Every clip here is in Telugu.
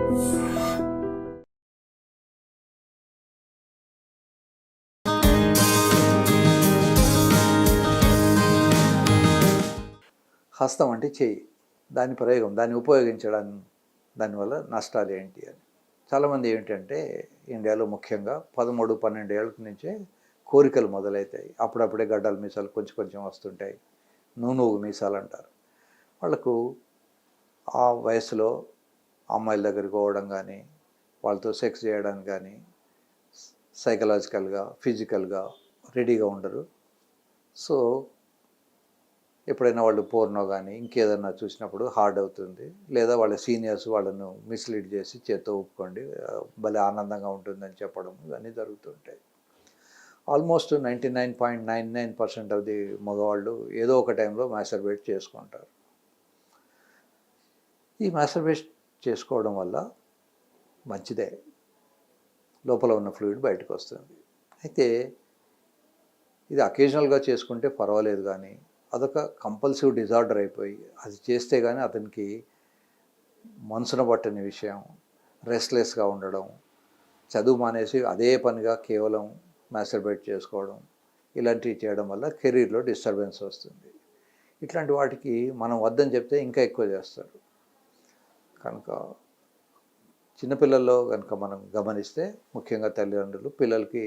హస్తం అంటే చెయ్యి, దాని ప్రయోగం, దాన్ని ఉపయోగించడం, దానివల్ల నష్టాలు ఏంటి అని. చాలామంది ఏంటంటే ఇండియాలో ముఖ్యంగా 13-12 ఏళ్ళ నుంచే కోరికలు మొదలవుతాయి. అప్పుడప్పుడే గడ్డల మీసాలు కొంచెం కొంచెం వస్తుంటాయి, నూనూగు మీసాలు అంటారు. వాళ్ళకు ఆ వయసులో అమ్మాయిల దగ్గరికి పోవడం కానీ, వాళ్ళతో సెక్స్ చేయడానికి కానీ సైకలాజికల్గా, ఫిజికల్గా రెడీగా ఉండరు. సో ఎప్పుడైనా వాళ్ళు పోర్నో కానీ ఇంకేదన్నా చూసినప్పుడు హార్డ్ అవుతుంది, లేదా వాళ్ళ సీనియర్స్ వాళ్ళను మిస్లీడ్ చేసి చేత్తో ఊపుకోండి భలే ఆనందంగా ఉంటుందని చెప్పడం, ఇవన్నీ జరుగుతుంటాయి. ఆల్మోస్ట్ 99.99% ఆఫ్ ది మగవాళ్ళు ఏదో ఒక టైంలో మాస్టర్బేట్ చేసుకుంటారు. ఈ మాస్టర్బేట్ చేసుకోవడం వల్ల మంచిదే, లోపల ఉన్న ఫ్లూయిడ్ బయటకు వస్తుంది. అయితే ఇది అకేజనల్గా చేసుకుంటే పర్వాలేదు, కానీ అదొక కంపల్సివ్ డిజార్డర్ అయిపోయి అది చేస్తే కానీ అతనికి మనసున పట్టని విషయం, రెస్ట్లెస్గా ఉండడం, చదువు మానేసి అదే పనిగా కేవలం మాస్టర్బేట్ చేసుకోవడం, ఇలాంటివి చేయడం వల్ల కెరీర్లో డిస్టర్బెన్స్ వస్తుంది. ఇట్లాంటి వాటికి మనం వద్దని చెప్తే ఇంకా ఎక్కువ చేస్తారు. కనుక చిన్నపిల్లల్లో కనుక మనం గమనిస్తే, ముఖ్యంగా తల్లిదండ్రులు పిల్లలకి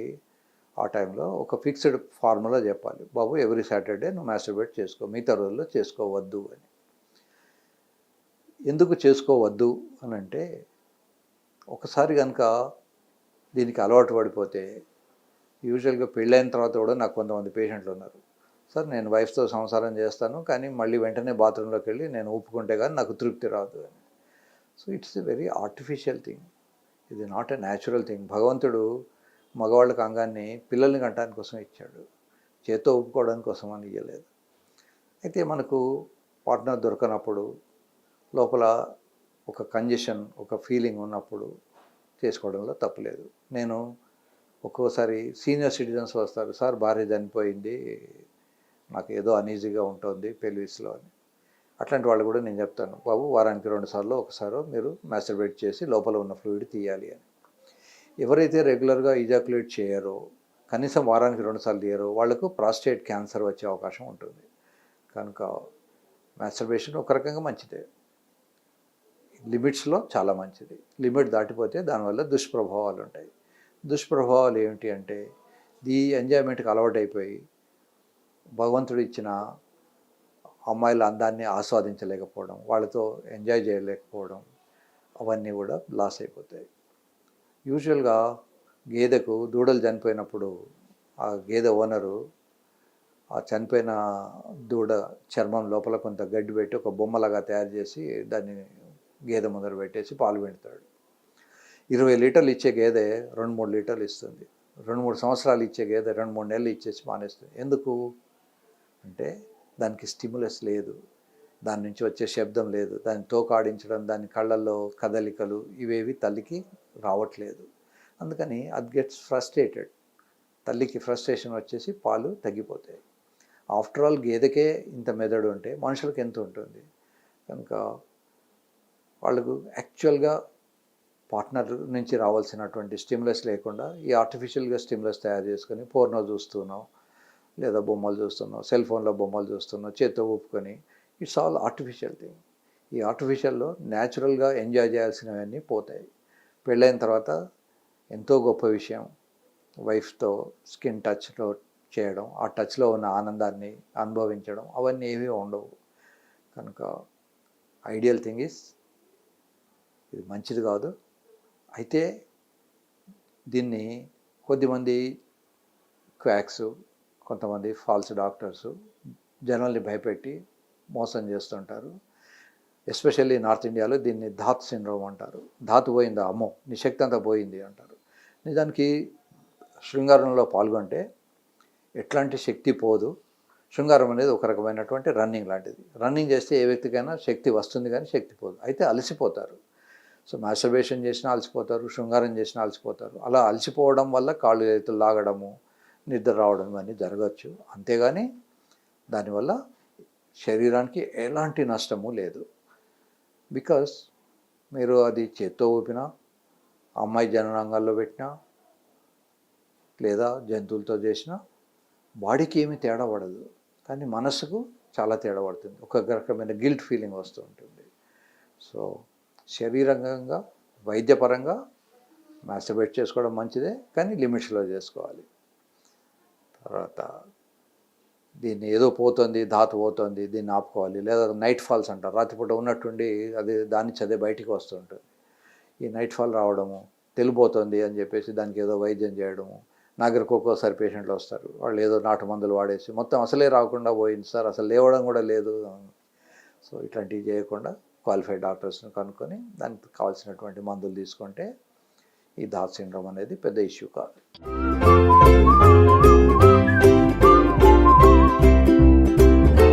ఆ టైంలో ఒక ఫిక్స్డ్ ఫార్ములా చెప్పాలి, బాబు ఎవ్రీ సాటర్డే నువ్వు మాస్టర్బేట్ చేసుకో, మిగతా రోజుల్లో చేసుకోవద్దు అని. ఎందుకు చేసుకోవద్దు అని అంటే, ఒకసారి కనుక దీనికి అలవాటు పడిపోతే, యూజువల్గా పెళ్ళైన తర్వాత కూడా నాకు కొంతమంది పేషెంట్లు ఉన్నారు, సార్ నేను వైఫ్తో సంసారం చేస్తాను కానీ మళ్ళీ వెంటనే బాత్రూంలోకి వెళ్ళి నేను ఊపుకుంటే కానీ నాకు తృప్తి రాదు అని. So it's a very artificial thing, ఇది నాట్ ఎ న్యాచురల్ థింగ్. భగవంతుడు మగవాళ్ళకి అంగాన్ని పిల్లల్ని కంటానికి కోసం ఇచ్చాడు, చేత్తో ఊపుకోవడానికి కోసం అని ఇవ్వలేదు. అయితే మనకు పార్ట్నర్ దొరకనప్పుడు, లోపల ఒక కంజెషన్, ఒక ఫీలింగ్ ఉన్నప్పుడు చేసుకోవడంలో తప్పులేదు. నేను ఒక్కోసారి సీనియర్ సిటిజన్స్ వస్తారు, సార్ భార్య చనిపోయింది, నాకు ఏదో అనీజీగా ఉంటుంది పెల్విస్లో అని. అట్లాంటి వాళ్ళు కూడా నేను చెప్తాను, బాబు వారానికి 2 సార్లు ఒకసారి మీరు మాస్టర్బేట్ చేసి లోపల ఉన్న ఫ్లూయిడ్ తీయాలి అని. ఎవరైతే రెగ్యులర్గా ఇజాక్యులేట్ చేయరో, కనీసం వారానికి 2 సార్లు తీయరో, వాళ్లకు ప్రాస్టేట్ క్యాన్సర్ వచ్చే అవకాశం ఉంటుంది. కనుక మాస్టర్బేషన్ ఒక రకంగా మంచిదే, లిమిట్స్లో చాలా మంచిది. లిమిట్ దాటిపోతే దానివల్ల దుష్ప్రభావాలు ఉంటాయి. దుష్ప్రభావాలు ఏమిటి అంటే, ఈ ఎంజాయ్మెంట్కి అలవాటైపోయి భగవంతుడు ఇచ్చిన అమ్మాయిల అందాన్ని ఆస్వాదించలేకపోవడం, వాళ్ళతో ఎంజాయ్ చేయలేకపోవడం, అవన్నీ కూడా లాస్ అయిపోతాయి. యూజువల్గా గేదెకు దూడలు చనిపోయినప్పుడు ఆ గేదె ఓనరు ఆ చనిపోయిన దూడ చర్మం లోపల కొంత గడ్డి పెట్టి ఒక బొమ్మలాగా తయారు చేసి దాన్ని గేదె ముందర పెట్టేసి పాలు పెడతాడు. 20 లీటర్లు ఇచ్చే గేదె 2-3 లీటర్లు ఇస్తుంది. 2-3 సంవత్సరాలు ఇచ్చే గేదె 2-3 నెలలు ఇచ్చేసి మానేస్తుంది. ఎందుకు అంటే దానికి స్టిమ్యులస్ లేదు, దాని నుంచి వచ్చే శబ్దం లేదు, దాన్ని తోకాడించడం, దాని కళ్ళల్లో కదలికలు ఇవేవి తల్లికి రావట్లేదు. అందుకని అది గెట్స్ ఫ్రస్ట్రేటెడ్, తల్లికి ఫ్రస్ట్రేషన్ వచ్చేసి పాలు తగ్గిపోతాయి. ఆఫ్టర్ ఆల్ గేదెకే ఇంత మెదడు ఉంటే మనుషులకు ఎంత ఉంటుంది. కనుక వాళ్ళకు యాక్చువల్గా పార్ట్నర్ నుంచి రావాల్సినటువంటి స్టిమ్యులస్ లేకుండా ఈ ఆర్టిఫిషియల్గా స్టిమ్యులస్ తయారు చేసుకొని పోర్నో చూస్తున్నాం, లేదా బొమ్మలు చూస్తున్నాం, సెల్ ఫోన్లో బొమ్మలు చూస్తున్నాం, చేత్తో ఊపుకొని, ఇట్స్ ఆల్ ఆర్టిఫిషియల్ థింగ్. ఈ ఆర్టిఫిషియల్లో న్యాచురల్గా ఎంజాయ్ చేయాల్సినవన్నీ పోతాయి. పెళ్ళైన తర్వాత ఎంతో గొప్ప విషయం వైఫ్తో స్కిన్ టచ్లో చేయడం, ఆ టచ్లో ఉన్న ఆనందాన్ని అనుభవించడం, అవన్నీ ఏమీ ఉండవు. కనుక ఐడియల్ థింగ్ ఈజ్, ఇది మంచిది కాదు. అయితే దీన్ని కొద్దిమంది క్వాక్స్, కొంతమంది ఫాల్స్ డాక్టర్సు జనాల్ని భయపెట్టి మోసం చేస్తుంటారు. ఎస్పెషల్లీ నార్త్ ఇండియాలో దీన్ని ధాత్ సిండ్రోమ్ అంటారు. ధాతు పోయిందా, అమ్మో నీ శక్తి అంతా పోయింది అంటారు. నిజానికి శృంగారంలో పాల్గొంటే ఎట్లాంటి శక్తి పోదు. శృంగారం అనేది ఒక రకమైనటువంటి రన్నింగ్ లాంటిది. రన్నింగ్ చేస్తే ఏ వ్యక్తికైనా శక్తి వస్తుంది కానీ శక్తి పోదు. అయితే అలసిపోతారు. సో మాస్టర్బేషన్ చేసినా అలసిపోతారు, శృంగారం చేసినా అలసిపోతారు. అలా అలసిపోవడం వల్ల కాళ్ళు చేతులు లాగడము, నిద్ర రావడం ఇవన్నీ జరగచ్చు. అంతేగాని దానివల్ల శరీరానికి ఎలాంటి నష్టము లేదు. బికాస్ మీరు అది చేత్తో ఊపినా, అమ్మాయి జననాంగాల్లో పెట్టినా, లేదా జంతువులతో చేసినా బాడీకి ఏమీ తేడా పడదు, కానీ మనసుకు చాలా తేడా పడుతుంది. ఒక రకమైన గిల్ట్ ఫీలింగ్ వస్తూ ఉంటుంది. సో శరీరంగా వైద్యపరంగా మాస్టర్బేట్ చేసుకోవడం మంచిదే, కానీ లిమిట్స్లో చేసుకోవాలి. తర్వాత దీన్ని ఏదో పోతుంది, ధాతు పోతుంది, దీన్ని ఆపుకోవాలి. లేదా నైట్ ఫాల్స్ అంటారు, రాత్రిపూట ఉన్నట్టుండి అది దాన్ని చదివే బయటికి వస్తూ ఉంటుంది. ఈ నైట్ ఫాల్ రావడము, తెలిపోతుంది అని చెప్పేసి దానికి ఏదో వైద్యం చేయడము. నా దగ్గరకు ఒక్కోసారి పేషెంట్లు వస్తారు, వాళ్ళు ఏదో నాటు మందులు వాడేసి మొత్తం అసలే రాకుండా పోయింది సార్, అసలు లేవడం కూడా లేదు. సో ఇట్లాంటివి చేయకుండా క్వాలిఫైడ్ డాక్టర్స్ని కనుక్కొని దానికి కావాల్సినటువంటి మందులు తీసుకుంటే ఈ డార్క్ సిండ్రోమ్ అనేది పెద్ద ఇష్యూ కాదు.